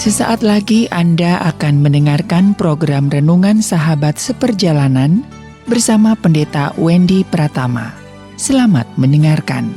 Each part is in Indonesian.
Sesaat lagi Anda akan mendengarkan program Renungan Sahabat Seperjalanan bersama Pendeta Wendy Pratama. Selamat mendengarkan.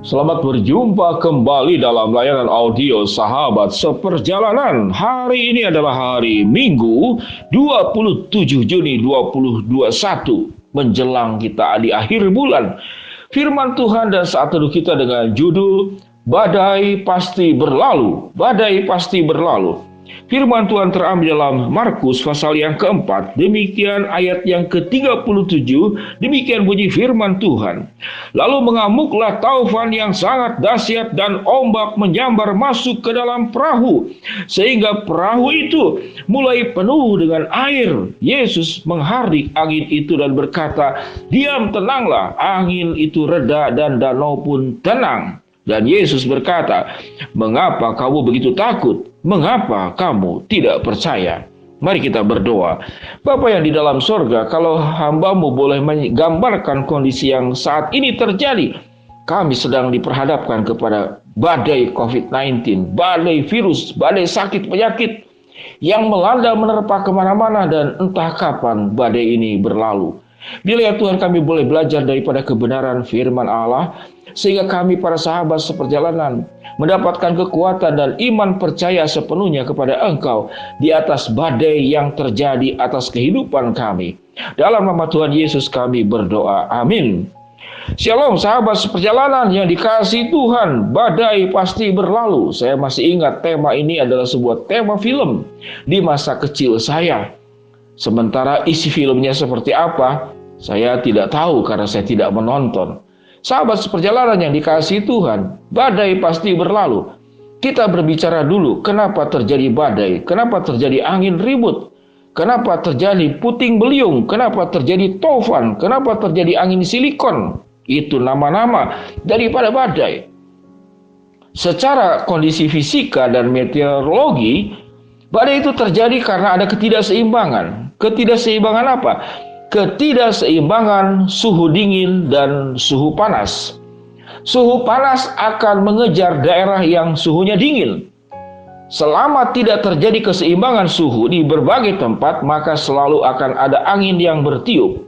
Selamat berjumpa kembali dalam layanan audio Sahabat Seperjalanan. Hari ini adalah hari Minggu 27 Juni 2021. Menjelang kita di akhir bulan. Firman Tuhan dan saat teduh kita dengan judul Badai Pasti Berlalu. Badai Pasti Berlalu. Firman Tuhan terambil dalam Markus pasal yang keempat, demikian ayat yang ke-37, demikian bunyi firman Tuhan. Lalu mengamuklah taufan yang sangat dahsyat dan ombak menyambar masuk ke dalam perahu, sehingga perahu itu mulai penuh dengan air. Yesus menghardik angin itu dan berkata, "Diam, tenanglah." Angin itu reda dan danau pun tenang. Dan Yesus berkata, "Mengapa kamu begitu takut? Mengapa kamu tidak percaya?" Mari kita berdoa. Bapa yang di dalam sorga, kalau hamba-Mu boleh menggambarkan kondisi yang saat ini terjadi, kami sedang diperhadapkan kepada badai COVID-19, badai virus, badai sakit penyakit yang melanda menerpa kemana-mana dan entah kapan badai ini berlalu. Bila ya Tuhan kami boleh belajar daripada kebenaran firman Allah, sehingga kami para sahabat seperjalanan mendapatkan kekuatan dan iman percaya sepenuhnya kepada Engkau di atas badai yang terjadi atas kehidupan kami. Dalam nama Tuhan Yesus kami berdoa. Amin. Shalom sahabat seperjalanan yang dikasihi Tuhan, badai pasti berlalu. Saya masih ingat tema ini adalah sebuah tema film di masa kecil saya. Sementara isi filmnya seperti apa, saya tidak tahu karena saya tidak menonton. Sahabat seperjalanan yang dikasihi Tuhan, badai pasti berlalu. Kita berbicara dulu, kenapa terjadi badai? Kenapa terjadi angin ribut? Kenapa terjadi puting beliung? Kenapa terjadi taufan? Kenapa terjadi angin silikon? Itu nama-nama daripada badai. Secara kondisi fisika dan meteorologi, badai itu terjadi karena ada ketidakseimbangan. Ketidakseimbangan apa? Ketidakseimbangan suhu dingin dan suhu panas. Suhu panas akan mengejar daerah yang suhunya dingin. Selama tidak terjadi keseimbangan suhu di berbagai tempat, maka selalu akan ada angin yang bertiup.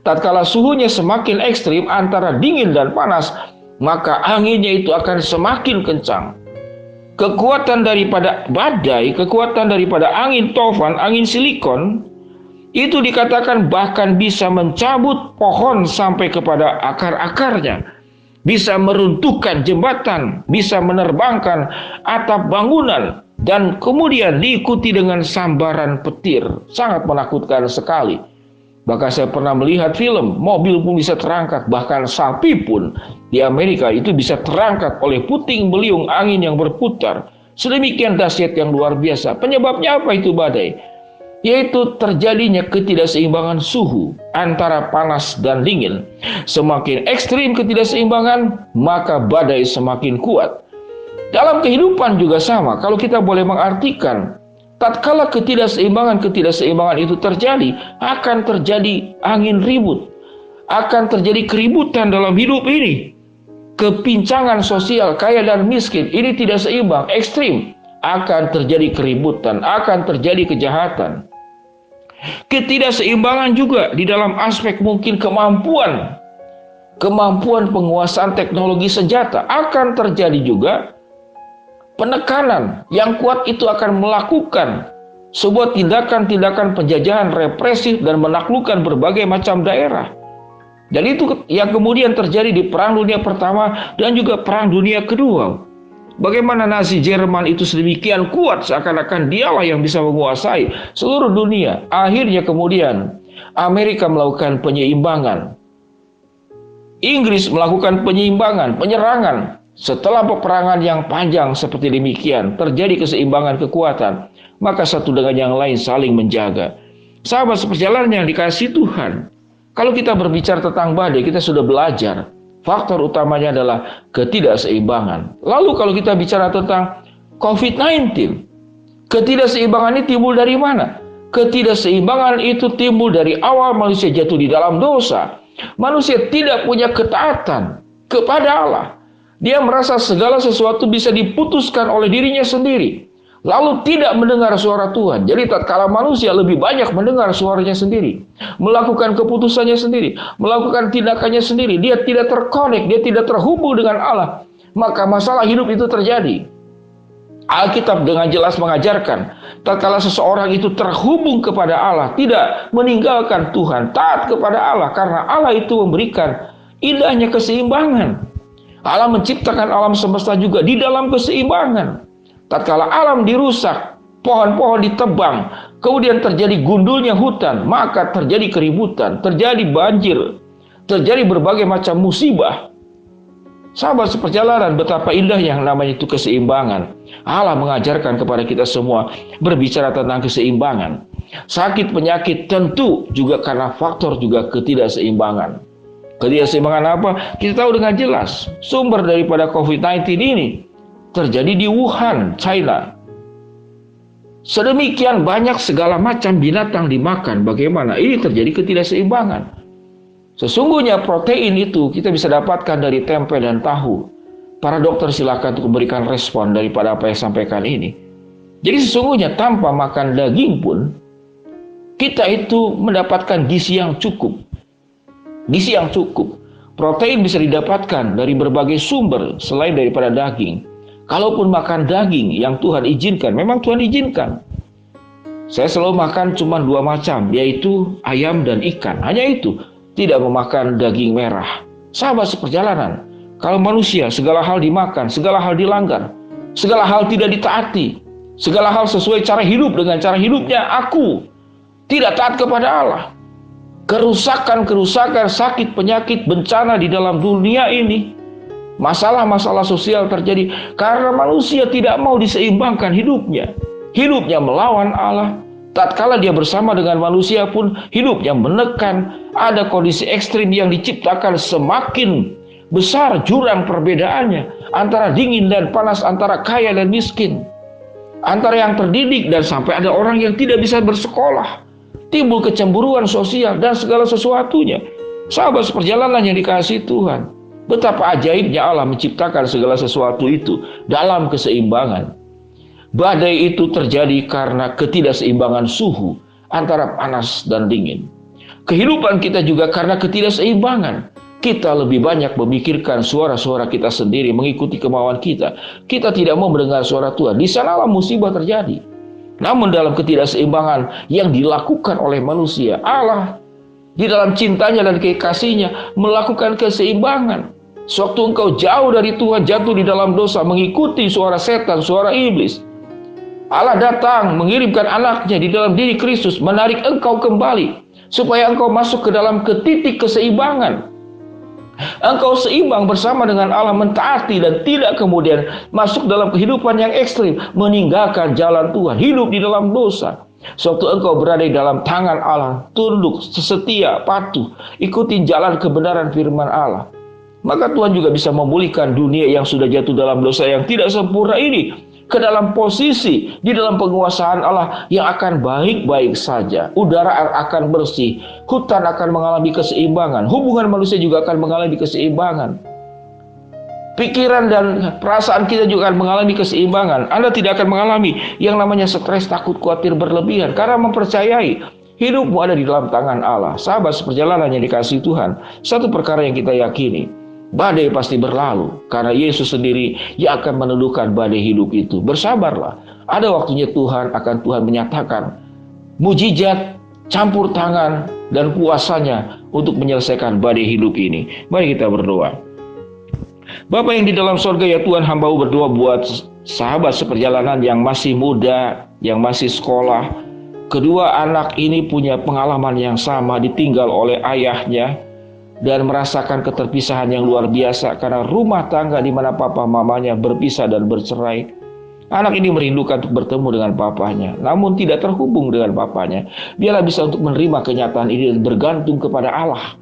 Tatkala suhunya semakin ekstrim antara dingin dan panas, maka anginnya itu akan semakin kencang. Kekuatan daripada badai, kekuatan daripada angin taufan, angin silikon, itu dikatakan bahkan bisa mencabut pohon sampai kepada akar-akarnya. Bisa meruntuhkan jembatan, bisa menerbangkan atap bangunan, dan kemudian diikuti dengan sambaran petir. Sangat menakutkan sekali. Bahkan saya pernah melihat film, mobil pun bisa terangkat, bahkan sapi pun di Amerika itu bisa terangkat oleh puting beliung angin yang berputar. Sedemikian dahsyat yang luar biasa. Penyebabnya apa itu badai? Yaitu terjadinya ketidakseimbangan suhu antara panas dan dingin. Semakin ekstrim ketidakseimbangan, maka badai semakin kuat. Dalam kehidupan juga sama, kalau kita boleh mengartikan, tatkala ketidakseimbangan itu terjadi, akan terjadi angin ribut, akan terjadi keributan dalam hidup ini. Kepincangan sosial, kaya dan miskin, ini tidak seimbang, ekstrim. Akan terjadi keributan, akan terjadi kejahatan. Ketidakseimbangan juga di dalam aspek mungkin kemampuan penguasaan teknologi senjata. Akan terjadi juga penekanan yang kuat itu akan melakukan sebuah tindakan-tindakan penjajahan represif dan menaklukkan berbagai macam daerah. Dan itu yang kemudian terjadi di Perang Dunia Pertama dan juga Perang Dunia Kedua. Bagaimana Nazi Jerman itu sedemikian kuat, seakan-akan dialah yang bisa menguasai seluruh dunia. Akhirnya kemudian Amerika melakukan penyeimbangan. Inggris melakukan penyeimbangan, penyerangan. Setelah peperangan yang panjang seperti demikian, terjadi keseimbangan kekuatan. Maka satu dengan yang lain saling menjaga. Sahabat seperjalanan yang dikasihi Tuhan, kalau kita berbicara tentang badai, kita sudah belajar. Faktor utamanya adalah ketidakseimbangan. Lalu kalau kita bicara tentang COVID-19, ketidakseimbangan ini timbul dari mana? Ketidakseimbangan itu timbul dari awal manusia jatuh di dalam dosa. Manusia tidak punya ketaatan kepada Allah. Dia merasa segala sesuatu bisa diputuskan oleh dirinya sendiri, lalu tidak mendengar suara Tuhan. Jadi tatkala manusia lebih banyak mendengar suaranya sendiri, melakukan keputusannya sendiri, melakukan tindakannya sendiri, dia tidak terkonek, dia tidak terhubung dengan Allah, maka masalah hidup itu terjadi. Alkitab dengan jelas mengajarkan, tatkala seseorang itu terhubung kepada Allah, tidak meninggalkan Tuhan, taat kepada Allah, karena Allah itu memberikan indahnya keseimbangan. Allah menciptakan alam semesta juga di dalam keseimbangan. Tatkala alam dirusak, pohon-pohon ditebang, kemudian terjadi gundulnya hutan, maka terjadi keributan, terjadi banjir, terjadi berbagai macam musibah. Sahabat seperjalanan, betapa indah yang namanya itu keseimbangan. Allah mengajarkan kepada kita semua berbicara tentang keseimbangan. Sakit penyakit tentu juga karena faktor juga ketidakseimbangan. Ketidakseimbangan apa? Kita tahu dengan jelas. Sumber daripada COVID-19 ini terjadi di Wuhan, China. Sedemikian banyak segala macam binatang dimakan. Bagaimana? Ini terjadi ketidakseimbangan. Sesungguhnya protein itu kita bisa dapatkan dari tempe dan tahu. Para dokter silakan untuk memberikan respon daripada apa yang sampaikan ini. Jadi sesungguhnya tanpa makan daging pun kita itu mendapatkan gizi yang cukup. Gizi yang cukup. Protein bisa didapatkan dari berbagai sumber selain daripada daging. Kalaupun makan daging yang Tuhan izinkan, memang Tuhan izinkan. Saya selalu makan cuma 2 macam, yaitu ayam dan ikan. Hanya itu, tidak memakan daging merah. Sahabat seperjalanan, kalau manusia segala hal dimakan, segala hal dilanggar, segala hal tidak ditaati, segala hal sesuai cara hidup dengan cara hidupnya aku, tidak taat kepada Allah. Kerusakan-kerusakan, sakit, penyakit, bencana di dalam dunia ini, masalah-masalah sosial terjadi karena manusia tidak mau diseimbangkan hidupnya. Hidupnya melawan Allah. Tatkala dia bersama dengan manusia pun hidupnya menekan. Ada kondisi ekstrim yang diciptakan, semakin besar jurang perbedaannya antara dingin dan panas, antara kaya dan miskin, antara yang terdidik dan sampai ada orang yang tidak bisa bersekolah. Timbul kecemburuan sosial dan segala sesuatunya. Sahabat seperjalanan yang dikasihi Tuhan, betapa ajaibnya Allah menciptakan segala sesuatu itu dalam keseimbangan. Badai itu terjadi karena ketidakseimbangan suhu antara panas dan dingin. Kehidupan kita juga karena ketidakseimbangan. Kita lebih banyak memikirkan suara-suara kita sendiri, mengikuti kemauan kita. Kita tidak mau mendengar suara Tuhan. Di sanalah musibah terjadi. Namun dalam ketidakseimbangan yang dilakukan oleh manusia, Allah di dalam cintanya dan kekasihnya melakukan keseimbangan. Sewaktu engkau jauh dari Tuhan, jatuh di dalam dosa, mengikuti suara setan, suara iblis, Allah datang mengirimkan anaknya di dalam diri Kristus, menarik engkau kembali supaya engkau masuk ke dalam titik keseimbangan. Engkau seimbang bersama dengan Allah, mentaati dan tidak kemudian masuk dalam kehidupan yang ekstrim, meninggalkan jalan Tuhan, hidup di dalam dosa. Sewaktu engkau berada di dalam tangan Allah, tunduk, setia, patuh, ikutin jalan kebenaran firman Allah, maka Tuhan juga bisa memulihkan dunia yang sudah jatuh dalam dosa yang tidak sempurna ini ke dalam posisi di dalam penguasaan Allah yang akan baik-baik saja. Udara akan bersih, hutan akan mengalami keseimbangan, hubungan manusia juga akan mengalami keseimbangan. Pikiran dan perasaan kita juga akan mengalami keseimbangan. Anda tidak akan mengalami yang namanya stres, takut, khawatir berlebihan karena mempercayai hidupmu ada di dalam tangan Allah. Sahabat seperjalanan yang dikasihi Tuhan, satu perkara yang kita yakini, badai pasti berlalu karena Yesus sendiri yang akan meneduhkan badai hidup itu. Bersabarlah, ada waktunya Tuhan menyatakan mujizat, campur tangan dan kuasanya untuk menyelesaikan badai hidup ini. Mari kita berdoa. Bapa yang di dalam sorga, ya Tuhan, hamba-Mu berdoa buat sahabat seperjalanan yang masih muda, yang masih sekolah. Kedua anak ini punya pengalaman yang sama, ditinggal oleh ayahnya dan merasakan keterpisahan yang luar biasa karena rumah tangga di mana papa mamanya berpisah dan bercerai. Anak ini merindukan untuk bertemu dengan papanya, namun tidak terhubung dengan papanya. Biarlah bisa untuk menerima kenyataan ini dan bergantung kepada Allah.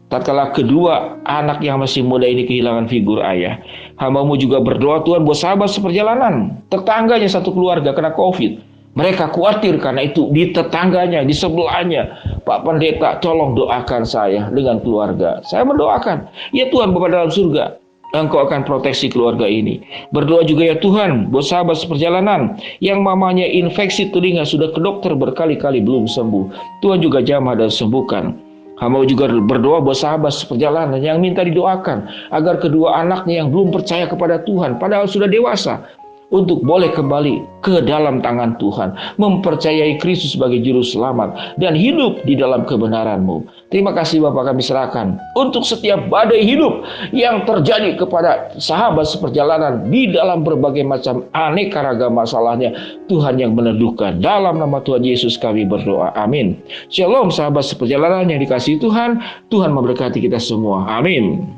Tatkala kedua anak yang masih muda ini kehilangan figur ayah, hamba-Mu juga berdoa Tuhan buat sahabat seperjalanan, tetangganya satu keluarga kena COVID. Mereka khawatir karena itu di tetangganya, di sebelahnya Pak Pendeta, tolong doakan saya dengan keluarga. Saya mendoakan, ya Tuhan Bapa dalam surga, Engkau akan proteksi keluarga ini. Berdoa juga ya Tuhan, buat sahabat seperjalanan yang mamanya infeksi telinga sudah ke dokter berkali-kali belum sembuh. Tuhan juga jamah dan sembuhkan. Hamba juga berdoa buat sahabat seperjalanan yang minta didoakan agar kedua anaknya yang belum percaya kepada Tuhan, padahal sudah dewasa, untuk boleh kembali ke dalam tangan Tuhan, mempercayai Kristus sebagai juru selamat dan hidup di dalam kebenaran-Mu. Terima kasih Bapa, kami serahkan untuk setiap badai hidup yang terjadi kepada sahabat seperjalanan di dalam berbagai macam aneka ragam masalahnya. Tuhan yang meneduhkan. Dalam nama Tuhan Yesus kami berdoa. Amin. Shalom sahabat seperjalanan yang dikasihi Tuhan. Tuhan memberkati kita semua. Amin.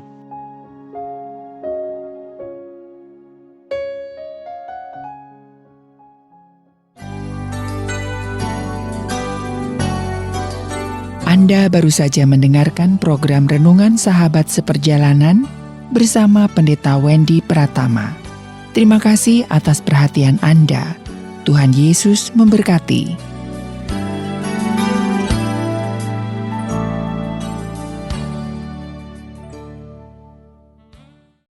Anda baru saja mendengarkan program Renungan Sahabat Seperjalanan bersama Pendeta Wendy Pratama. Terima kasih atas perhatian Anda. Tuhan Yesus memberkati.